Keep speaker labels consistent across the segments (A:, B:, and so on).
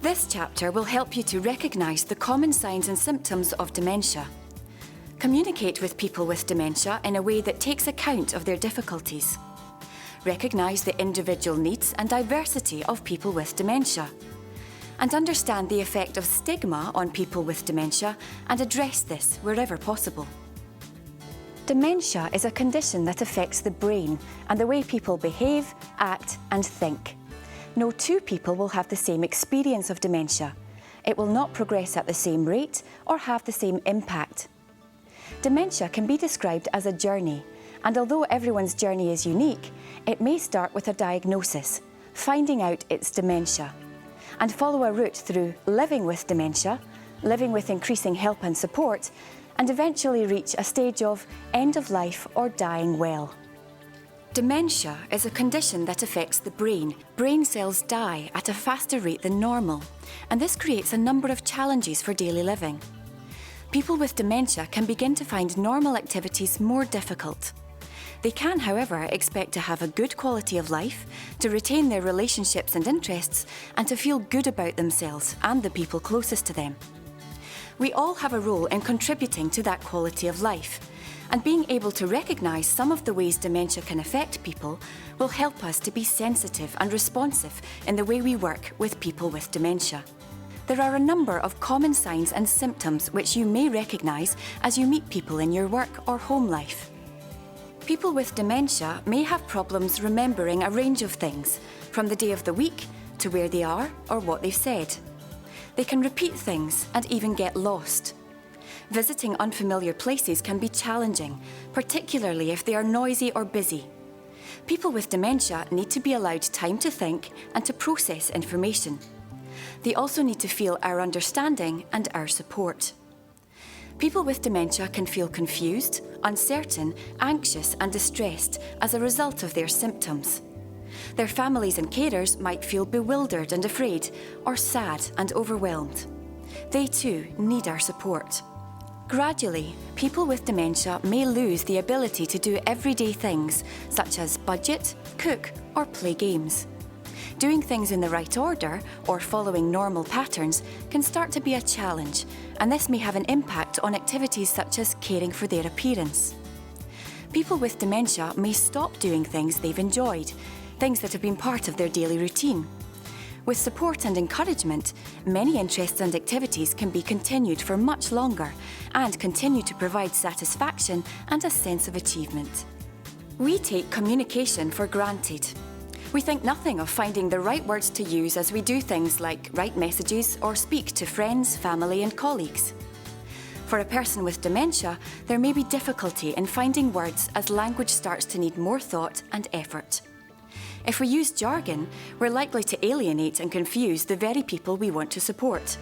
A: This chapter will help you to recognise the common signs and symptoms of dementia. Communicate with people with dementia in a way that takes account of their difficulties. Recognise the individual needs and diversity of people with dementia. And understand the effect of stigma on people with dementia and address this wherever possible. Dementia is a condition that affects the brain and the way people behave, act and think. No two people will have the same experience of dementia. It will not progress at the same rate or have the same impact. Dementia can be described as a journey, and although everyone's journey is unique, it may start with a diagnosis, finding out it's dementia, and follow a route through living with dementia, living with increasing help and support, and eventually reach a stage of end of life or dying well. Dementia is a condition that affects the brain. Brain cells die at a faster rate than normal, and this creates a number of challenges for daily living. People with dementia can begin to find normal activities more difficult. They can, however, expect to have a good quality of life, to retain their relationships and interests, and to feel good about themselves and the people closest to them. We all have a role in contributing to that quality of life, and being able to recognise some of the ways dementia can affect people will help us to be sensitive and responsive in the way we work with people with dementia. There are a number of common signs and symptoms which you may recognise as you meet people in your work or home life. People with dementia may have problems remembering a range of things, from the day of the week to where they are or what they've said. They can repeat things and even get lost. Visiting unfamiliar places can be challenging, particularly if they are noisy or busy. People with dementia need to be allowed time to think and to process information. They also need to feel our understanding and our support. People with dementia can feel confused, uncertain, anxious and distressed as a result of their symptoms. Their families and carers might feel bewildered and afraid, or sad and overwhelmed. They too need our support. Gradually, people with dementia may lose the ability to do everyday things such as budget, cook or play games. Doing things in the right order or following normal patterns can start to be a challenge, and this may have an impact on activities such as caring for their appearance. People with dementia may stop doing things they've enjoyed, things that have been part of their daily routine. With support and encouragement, many interests and activities can be continued for much longer and continue to provide satisfaction and a sense of achievement. We take communication for granted. We think nothing of finding the right words to use as we do things like write messages or speak to friends, family and colleagues. For a person with dementia, there may be difficulty in finding words as language starts to need more thought and effort. If we use jargon, we're likely to alienate and confuse the very people we want to support.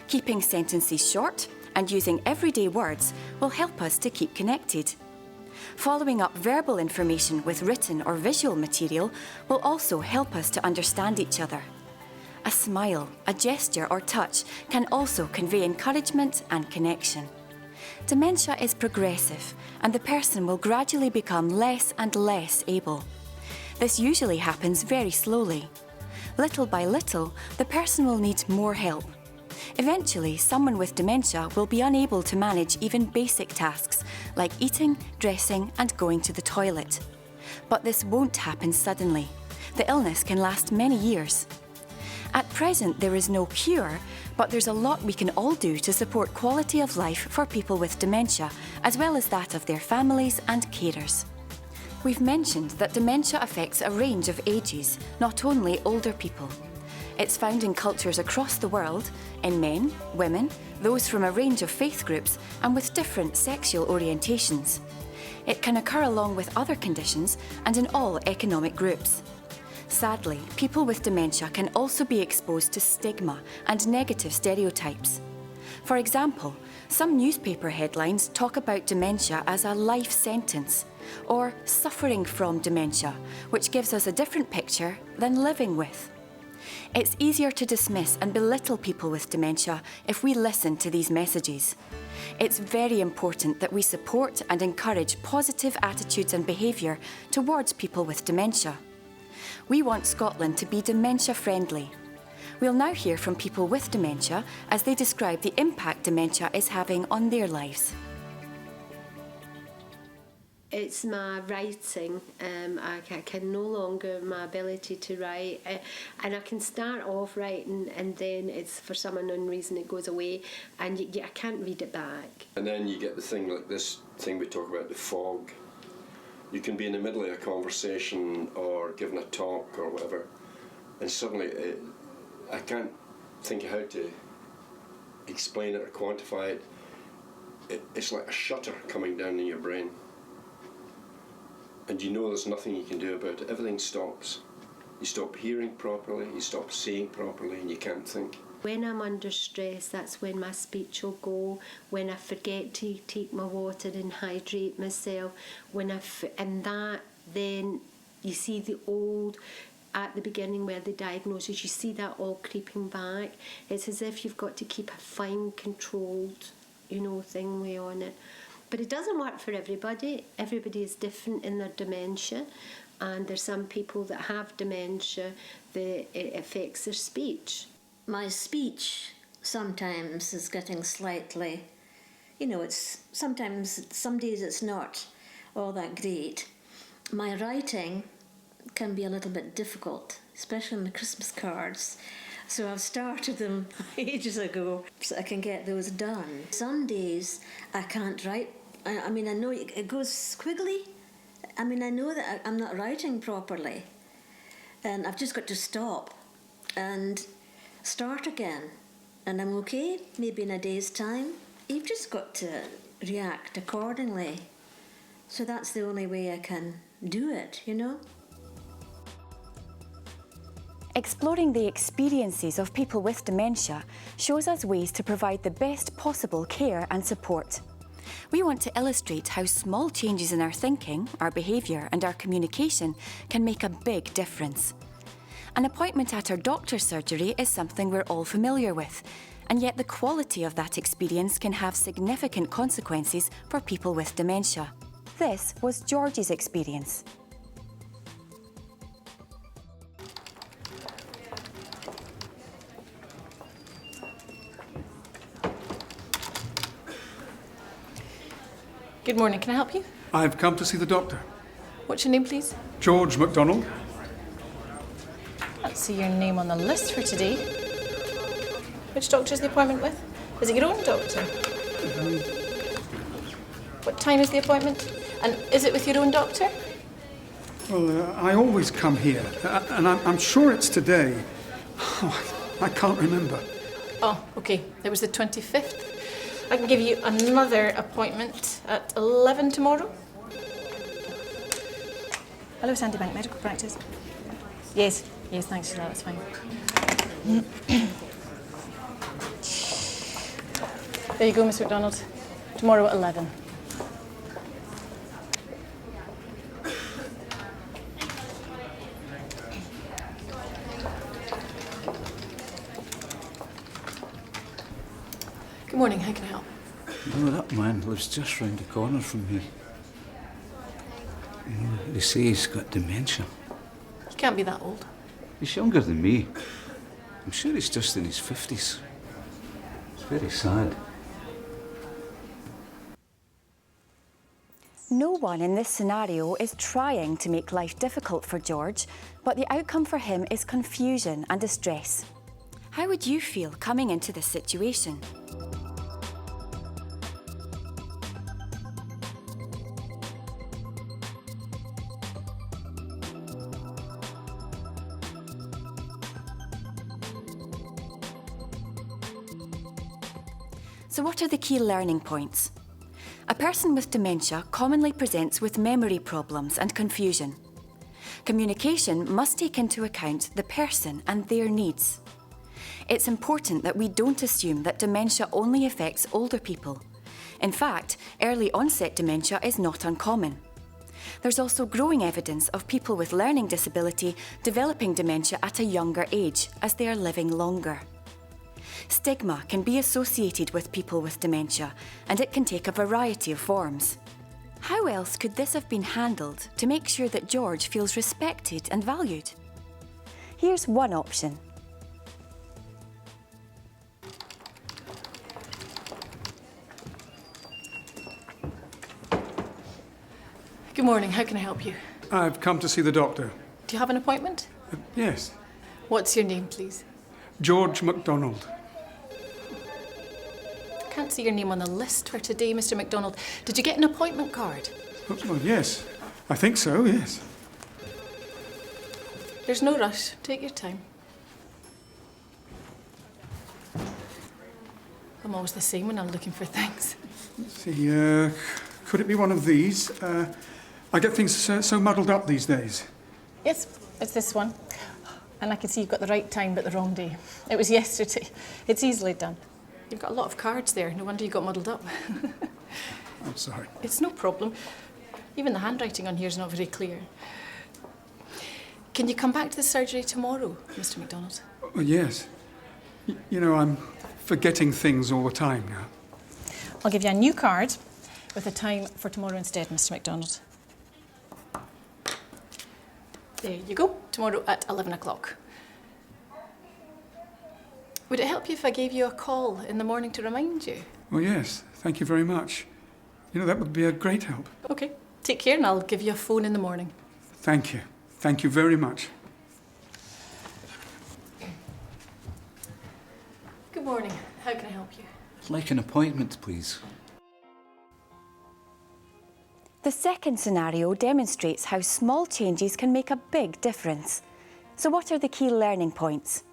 A: Keeping sentences short and using everyday words will help us to keep connected. Following up verbal information with written or visual material will also help us to understand each other. A smile, a gesture or touch can also convey encouragement and connection. Dementia is progressive, and the person will gradually become less and less able. This usually happens very slowly. Little by little, the person will need more help. Eventually, someone with dementia will be unable to manage even basic tasks like eating, dressing and going to the toilet. But this won't happen suddenly. The illness can last many years. At present, there is no cure, but there's a lot we can all do to support quality of life for people with dementia, as well as that of their families and carers. We've mentioned that dementia affects a range of ages, not only older people. It's found in cultures across the world, in men, women, those from a range of faith groups and with different sexual orientations. It can occur along with other conditions and in all economic groups. Sadly, people with dementia can also be exposed to stigma and negative stereotypes. For example, some newspaper headlines talk about dementia as a life sentence, or suffering from dementia, which gives us a different picture than living with. It's easier to dismiss and belittle people with dementia if we listen to these messages. It's very important that we support and encourage positive attitudes and behaviour towards people with dementia. We want Scotland to be dementia friendly. We'll now hear from people with dementia as they describe the impact dementia is having on their lives.
B: It's my writing. I can no longer, my ability to write, and I can start off writing and then it's for some unknown reason it goes away and I can't read it back.
C: And then you get the thing like this thing we talk about, the fog. You can be in the middle of a conversation or giving a talk or whatever, and suddenly I can't think of how to explain it or quantify it. It's like a shutter coming down in your brain. And you know there's nothing you can do about it. Everything stops. You stop hearing properly, you stop seeing properly, and you can't think.
B: When I'm under stress, that's when my speech will go, when I forget to take my water and hydrate myself, and that then you see the old, at the beginning where the diagnosis, you see that all creeping back. It's as if you've got to keep a fine controlled, thing way on it. But it doesn't work for everybody. Everybody is different in their dementia, and there's some people that have dementia that it affects their speech.
D: My speech sometimes is getting slightly, some days it's not all that great. My writing can be a little bit difficult, especially on the Christmas cards. So I've started them ages ago so I can get those done. Some days I can't write. I know it goes squiggly. I know that I'm not writing properly. And I've just got to stop and start again. And I'm okay, maybe in a day's time. You've just got to react accordingly. So that's the only way I can do it,
A: Exploring the experiences of people with dementia shows us ways to provide the best possible care and support. We want to illustrate how small changes in our thinking, our behaviour and our communication can make a big difference. An appointment at our doctor's surgery is something we're all familiar with, and yet the quality of that experience can have significant consequences for people with dementia. This was George's experience.
E: Good morning, can I help you?
F: I've come to see the doctor.
E: What's your name, please?
F: George MacDonald.
E: Can't see your name on the list for today. Which doctor is the appointment with? Is it your own doctor? What time is the appointment? And is it with your own doctor?
F: Well, I always come here, and I'm sure it's today. Oh, I can't remember.
E: Oh, okay. It was the 25th. I can give you another appointment at 11 tomorrow. Hello, Sandybank Medical Practice. Yes, thanks for that, that's fine. There you go, Miss MacDonald. Tomorrow at 11. Good morning, how can I help?
G: No, that man lives just round the corner from here. They say he's got dementia.
E: He can't be that old.
G: He's younger than me. I'm sure he's just in his 50s. It's very sad.
A: No one in this scenario is trying to make life difficult for George, but the outcome for him is confusion and distress. How would you feel coming into this situation? So what are the key learning points? A person with dementia commonly presents with memory problems and confusion. Communication must take into account the person and their needs. It's important that we don't assume that dementia only affects older people. In fact, early onset dementia is not uncommon. There's also growing evidence of people with learning disability developing dementia at a younger age as they are living longer. Stigma can be associated with people with dementia, and it can take a variety of forms. How else could this have been handled to make sure that George feels respected and valued? Here's one option.
E: Good morning, how can I help you?
F: I've come to see the doctor.
E: Do you have an appointment?
F: Yes,
E: What's your name, please?
F: George MacDonald.
E: I can't see your name on the list for today, Mr. MacDonald. Did you get an appointment card?
F: Well, yes, I think so, yes.
E: There's no rush. Take your time. I'm always the same when I'm looking for things.
F: Let's see, could it be one of these? I get things so muddled up these days.
E: Yes, it's this one. And I can see you've got the right time but the wrong day. It was yesterday. It's easily done. You've got a lot of cards there. No wonder you got muddled up.
F: I'm sorry.
E: It's no problem. Even the handwriting on here is not very clear. Can you come back to the surgery tomorrow, Mr. MacDonald?
F: Well, yes. You know, I'm forgetting things all the time now.
E: I'll give you a new card with a time for tomorrow instead, Mr. MacDonald. There you go, tomorrow at 11 o'clock. Would it help you if I gave you a call in the morning to remind you?
F: Well, yes, thank you very much. You know, that would be a great help.
E: Okay, take care and I'll give you a phone in the morning.
F: Thank you. Thank you very much.
E: Good morning, how can I help you?
G: I'd like an appointment, please.
A: The second scenario demonstrates how small changes can make a big difference. So what are the key learning points?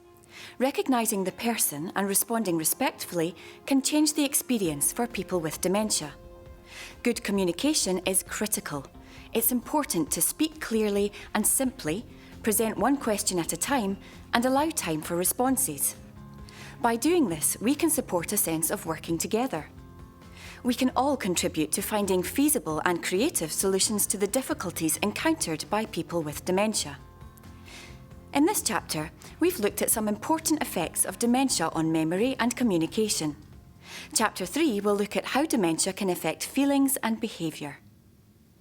A: Recognising the person and responding respectfully can change the experience for people with dementia. Good communication is critical. It's important to speak clearly and simply, present one question at a time, and allow time for responses. By doing this, we can support a sense of working together. We can all contribute to finding feasible and creative solutions to the difficulties encountered by people with dementia. In this chapter, we've looked at some important effects of dementia on memory and communication. Chapter 3 will look at how dementia can affect feelings and behaviour.